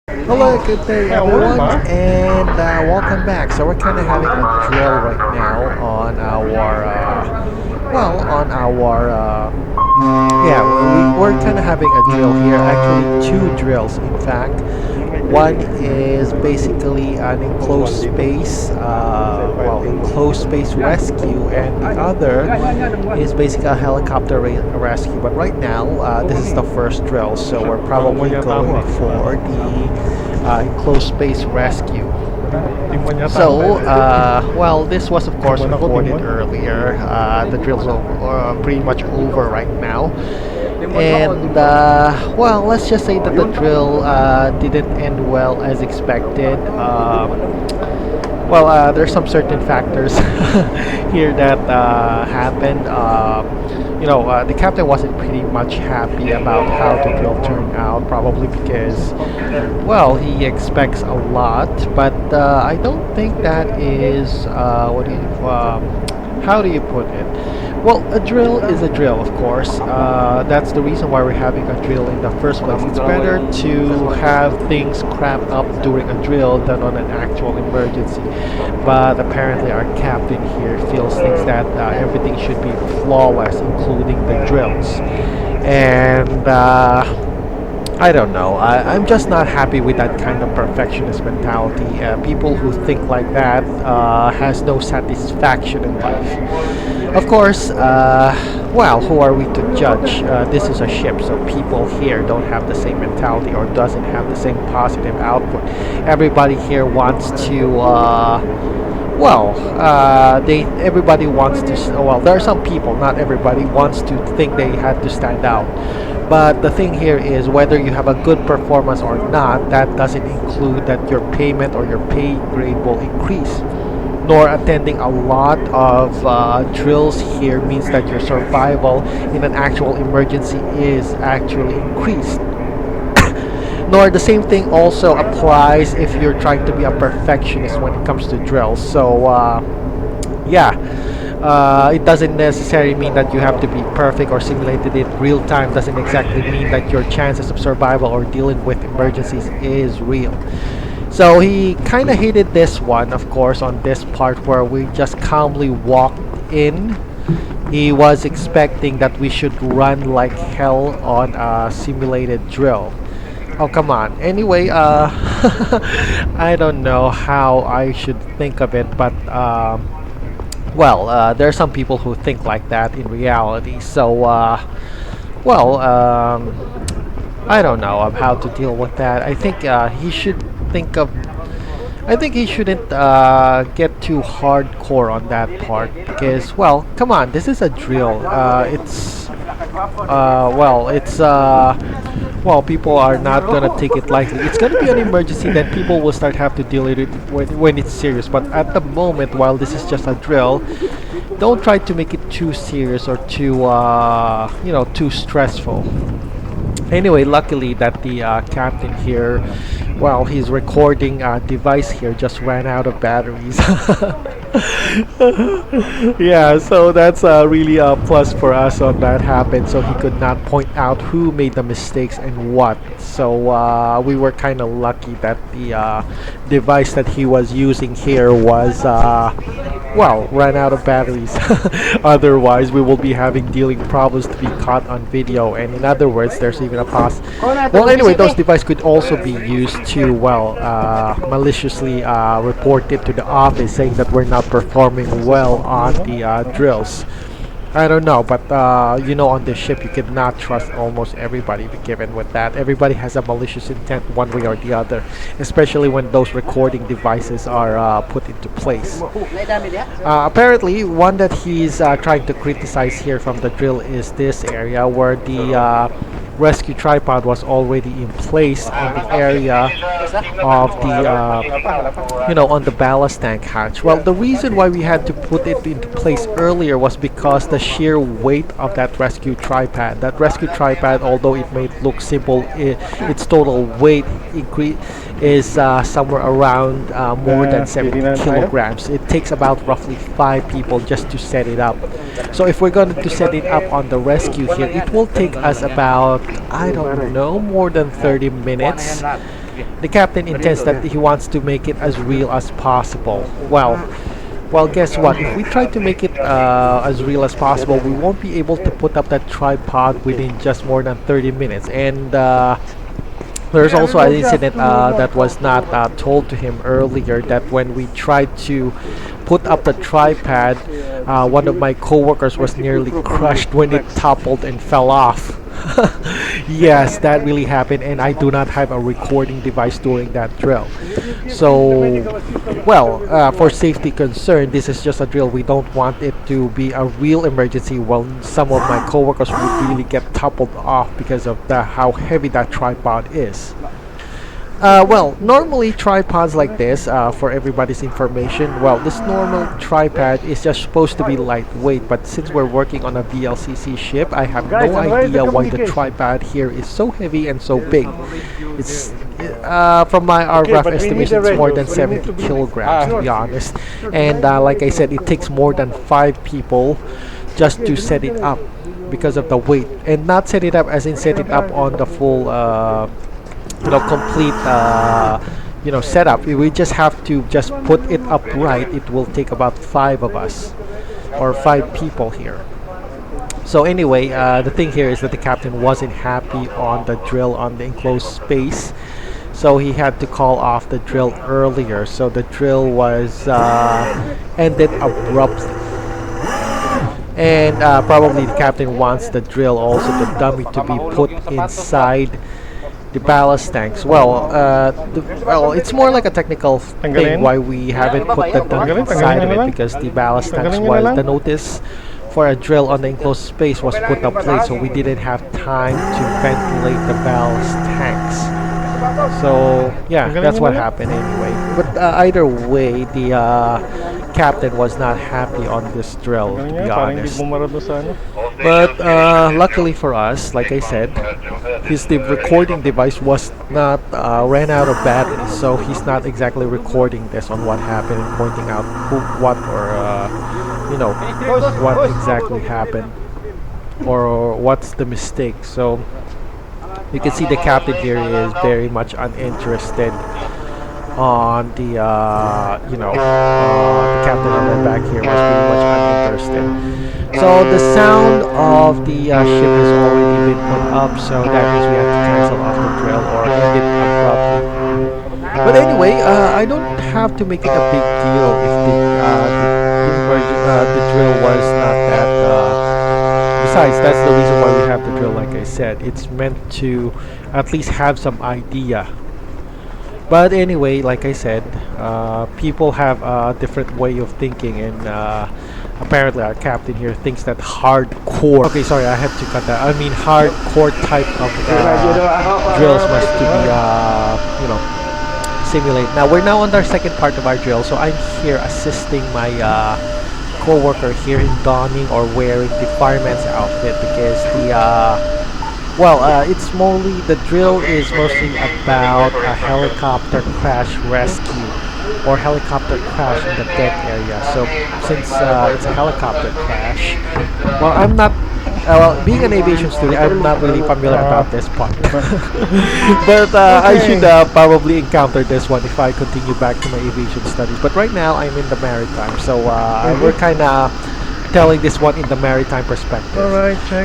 Hello, good day everyone, and welcome back. So we're kind of having a drill right now on our, we're kind of having a drill here. Actually, two drills, in fact. One is basically an enclosed space rescue, and the other is basically a helicopter rescue. But right now, this is the first drill, so we're probably going for the enclosed space rescue. So, this was of course recorded earlier. The drills are pretty much over right now. And, let's just say that the drill didn't end well as expected. There's some certain factors here that happened. The captain wasn't pretty much happy about how the drill turned out, probably because, he expects a lot, but I don't think that is, how do you put it? Well, a drill is a drill, of course. That's the reason why we're having a drill in the first place. It's better to have things crap up during a drill than on an actual emergency. But apparently our captain here thinks that everything should be flawless, including the drills. And I don't know. I'm just not happy with that kind of perfectionist mentality. People who think like that has no satisfaction in life. Of course, who are we to judge? This is a ship, so people here don't have the same mentality or doesn't have the same positive output. Everybody here wants to everybody wants to there are some people, not everybody wants to think they had to stand out. But the thing here is, whether you have a good performance or not, that doesn't include that your payment or your pay grade will increase. Nor attending a lot of drills here means that your survival in an actual emergency is actually increased. Nor the same thing also applies if you're trying to be a perfectionist when it comes to drills. So it doesn't necessarily mean that you have to be perfect or simulated in real time. Doesn't exactly mean that your chances of survival or dealing with emergencies is real. So he kind of hated this one, of course, on this part where we just calmly walked in. He was expecting that we should run like hell on a simulated drill. Oh, come on. Anyway, I don't know how I should think of it, but there are some people who think like that in reality. So, I don't know of how to deal with that. I think he should think of. I think he shouldn't get too hardcore on that part because, come on, this is a drill. People are not gonna take it lightly. It's gonna be an emergency that people will start have to deal with it when it's serious. But at the moment, while this is just a drill, don't try to make it too serious or too stressful. Anyway, luckily that the captain here, his recording device here just ran out of batteries. Yeah, so that's really a plus for us on that happened. So he could not point out who made the mistakes and what. So we were kind of lucky that the device that he was using here was ran out of batteries. Otherwise, we will be dealing problems to be caught on video. And in other words, there's even a anyway, those devices could also be used to maliciously report it to the office, saying that we're not performing well on the drills. I don't know, but on this ship you cannot trust almost everybody given with that. Everybody has a malicious intent one way or the other, especially when those recording devices are put into place. Apparently, one that he's trying to criticize here from the drill is this area where the rescue tripod was already in place on the area of the on the ballast tank hatch. Well, the reason why we had to put it into place earlier was because the sheer weight of that rescue tripod. That rescue tripod, although it may look simple, its total weight is somewhere around more than 70 kilograms. It takes about roughly 5 people just to set it up. So if we're going to set it up on the rescue here, it will take us about, I don't know, more than 30 minutes The captain intends that he wants to make it as real as possible. Well, guess what? If we try to make it as real as possible, we won't be able to put up that tripod within just more than 30 minutes. And there's also an incident that was not told to him earlier, that when we tried to put up the tripod, one of my coworkers was nearly crushed when it toppled and fell off. Yes, that really happened, and I do not have a recording device during that drill. So, well, for safety concern, this is just a drill. We don't want it to be a real emergency. Well, some of my coworkers would really get toppled off because of how heavy that tripod is. Well, normally tripods like this, for everybody's information, well, this normal tripod is just supposed to be lightweight, but since we're working on a VLCC ship, I have no idea why the tripod here is so heavy and so big. It's from our rough estimation, it's more than 70 kilograms, to be honest. And like I said, it takes more than 5 people just to set it up because of the weight, and not set it up as in set it up on the full complete setup. We just have to just put it up right. It will take about 5 of us, or 5 people here. So anyway, the thing here is that the captain wasn't happy on the drill on the enclosed space, so he had to call off the drill earlier. So the drill was ended abruptly. And probably the captain wants the drill, also the dummy, to be put inside the ballast tanks. Well, it's more like a technical thing why we haven't put the dummy inside of it, because the ballast tanks, while the notice for a drill on the enclosed space was put up late, so we didn't have time to ventilate the ballast tanks. So yeah, that's what happened anyway. But either way, the captain was not happy on this drill, to be honest. But luckily for us, like I said, the recording device was not ran out of battery, so he's not exactly recording this on what happened and pointing out what exactly happened or what's the mistake. So you can see the captain here is very much uninterested on the captain on the back here was very much uninterested. So the sound of the ship has already been put up, so that means we have to cancel off the drill or end it abruptly. But anyway, I don't have to make it a big deal if the drill was not that. Besides, that's the reason why we have the drill. Like I said, it's meant to at least have some idea. But anyway, like I said, people have a different way of thinking, and apparently our captain here thinks that hardcore. Okay, sorry, I have to cut that. I mean, hardcore type of drills must to be, simulated. Now we're now on our second part of our drill, so I'm here assisting my co-worker here in donning or wearing the fireman's outfit, because it's mostly, the drill is mostly about a helicopter crash rescue or helicopter crash in the deck area. So since it's a helicopter crash, well, I'm not being an aviation student, I'm not really familiar about this part. But I should probably encounter this one if I continue back to my aviation studies. But right now I'm in the maritime, so we're kind of telling this one in the maritime perspective.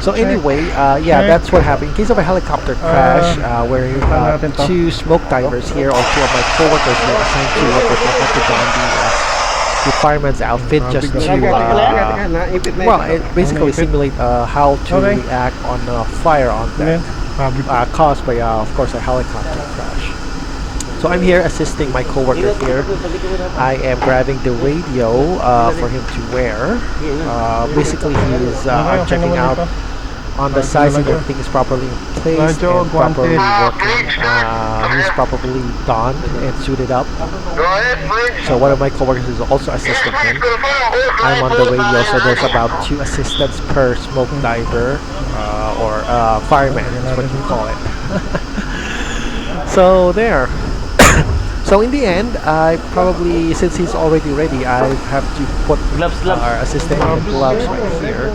So anyway, that's what happened. In case of a helicopter crash, where 2 smoke divers here, or 2 of my co-workers here assigned to work with me, have to don the fireman's outfit just to it basically simulate how to react on fire on that caused by of course a helicopter crash. So I'm here assisting my co-worker here. I am grabbing the radio for him to wear. Basically, he is checking out on the sides and everything is properly in place and properly working. He's properly donned and suited up. So one of my co-workers is also assisting him. I'm on the radio, so there's about 2 assistants per smoke diver or fireman, is what you call it. So there. So in the end, I probably, since he's already ready, I have to put our assistant in the gloves right here.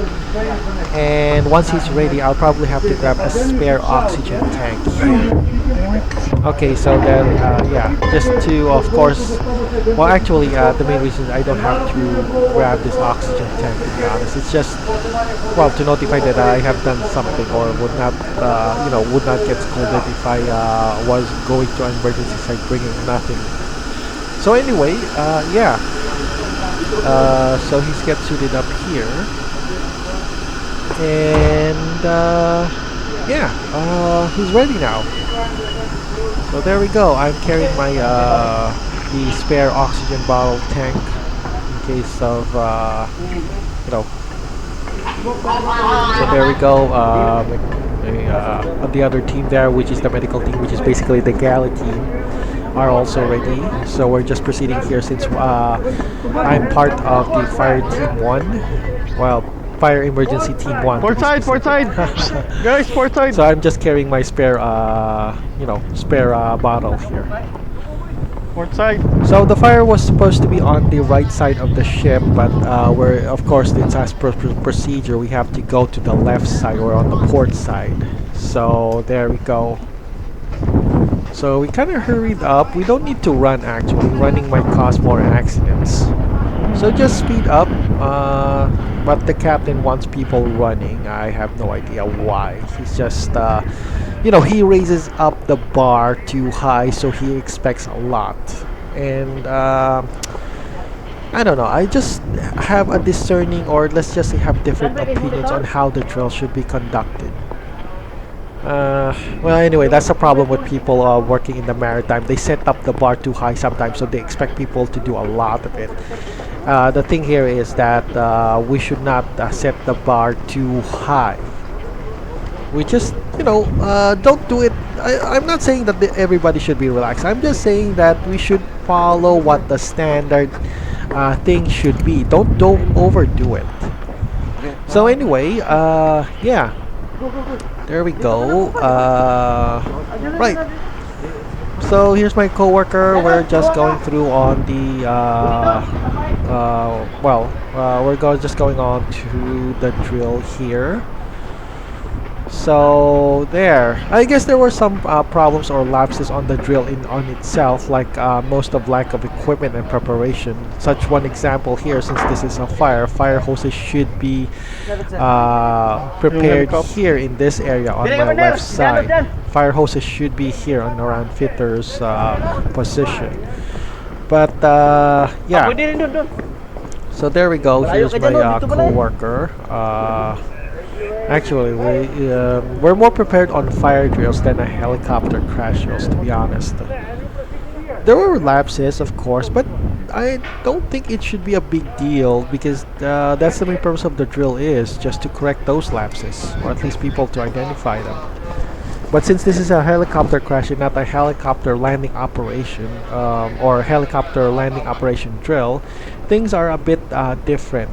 And once he's ready, I'll probably have to grab a spare oxygen tank here. Okay, so then, yeah, just to, of course, well, actually, the main reason is I don't have to grab this oxygen tank, to be honest. It's just, well, to notify that I have done something or would not, would not get scolded if I was going to an emergency site bringing nothing. So anyway, yeah, so he's get suited up here, and yeah, he's ready now. So there we go. I'm carrying my the spare oxygen bottle tank in case of So there we go. The other team there, which is the medical team, which is basically the galley team, are also ready. So we're just proceeding here since I'm part of the fire team 1. Well, fire emergency team 1. Port side, guys, port side. So I'm just carrying my spare, spare bottle here. Port side. So the fire was supposed to be on the right side of the ship, but we're, of course, it's as per procedure, we have to go to the left side or on the port side. So there we go. So we kind of hurried up. We don't need to run, actually. Running might cause more accidents. So just speed up. But the captain wants people running. I have no idea why. He's just, he raises up the bar too high, so he expects a lot. And I don't know. I just have a discerning, or let's just say have different opinions on how the drill should be conducted. Well, anyway, that's a problem with people working in the maritime. They set up the bar too high sometimes, so they expect people to do a lot of it. The thing here is that we should not set the bar too high. We just, don't do it. I'm not saying that everybody should be relaxed. I'm just saying that we should follow what the standard thing should be. Don't overdo it. So anyway, yeah. There we go. Right. So here's my coworker. We're just going through on the just going on to the drill here. So there, I guess there were some problems or lapses on the drill on itself, like most of lack of equipment and preparation. Such one example here, since this is a fire hoses should be prepared here in this area on my left side. Fire hoses should be here on around fitter's position. But yeah. So there we go. Here's my co-worker. Actually, we're more prepared on fire drills than a helicopter crash drills, to be honest. There were lapses, of course, but I don't think it should be a big deal, because that's the main purpose of the drill, is just to correct those lapses, or at least people to identify them. But since this is a helicopter crash and not a helicopter landing operation, or helicopter landing operation drill, things are a bit different.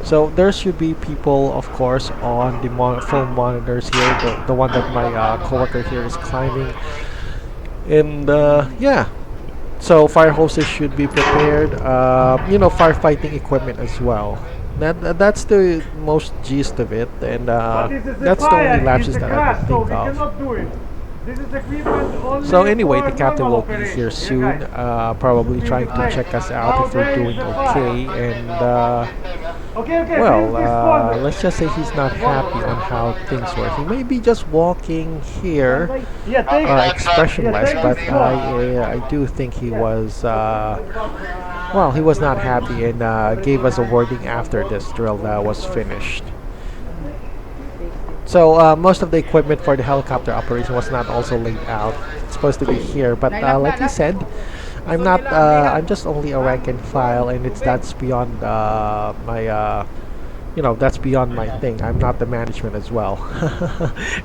So there should be people, of course, on the phone monitors here, the one that my coworker here is climbing. And yeah, so fire hoses should be prepared, firefighting equipment as well. That's the most gist of it, and that's the only lapses that I can think of. So anyway, the captain will be here soon, probably trying to check us out if we're doing okay, and let's just say he's not happy on how things work. He may be just walking here expressionless, but I do think he was he was not happy, and gave us a warning after this drill was finished. So most of the equipment for the helicopter operation was not also laid out. It's supposed to be here, but like I said, I'm not. I'm just only a rank and file, and that's beyond my. That's beyond my thing. I'm not the management as well,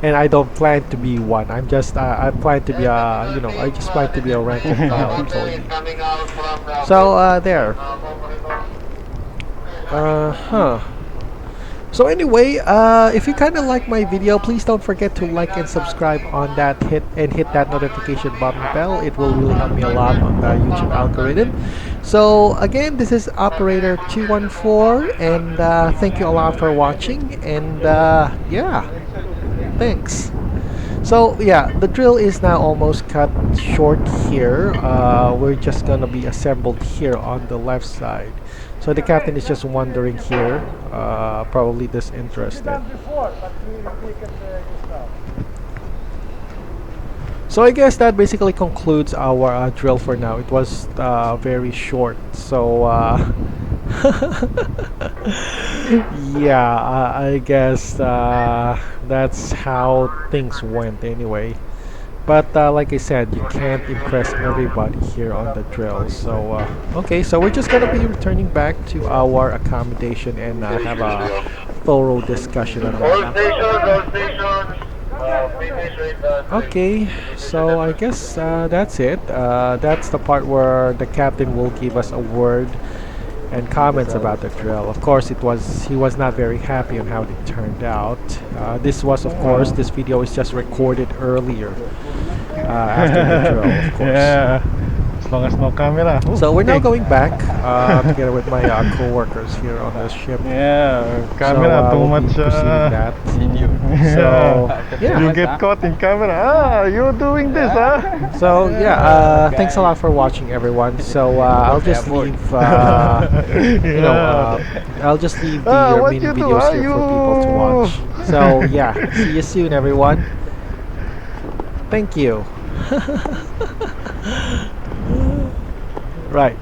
and I don't plan to be one. I'm just. I plan to be a. I just plan to be a rank and file employee. So there. So anyway, if you kind of like my video, please don't forget to like and subscribe on that, hit that notification button bell. It will really help me a lot on the YouTube algorithm. So again, this is operator 214, and thank you a lot for watching, and yeah, thanks. So yeah, the drill is now almost cut short here. We're just gonna be assembled here on the left side. So the captain is just wondering here, probably disinterested. So I guess that basically concludes our drill for now. It was very short, so yeah, I guess that's how things went anyway. But like I said, you can't impress everybody here on the drill. So okay, so we're just gonna be returning back to our accommodation and have a thorough discussion on that. Okay, so I guess that's it. That's the part where the captain will give us a word and comments about the drill. Of course, he was not very happy on how it turned out. This video is just recorded earlier after the drill, of course. Yeah. As long as no camera. Ooh, So we're now okay. going back together with my co-workers here on the ship. Yeah, camera So, too we'll be much. proceeding that. So yeah. You get caught in camera. Ah, you're doing this, huh? So yeah, thanks a lot for watching, everyone. So I'll just leave, I'll just leave the What remaining you do, videos huh? here for people to watch. So yeah, see you soon, everyone. Thank you. Right.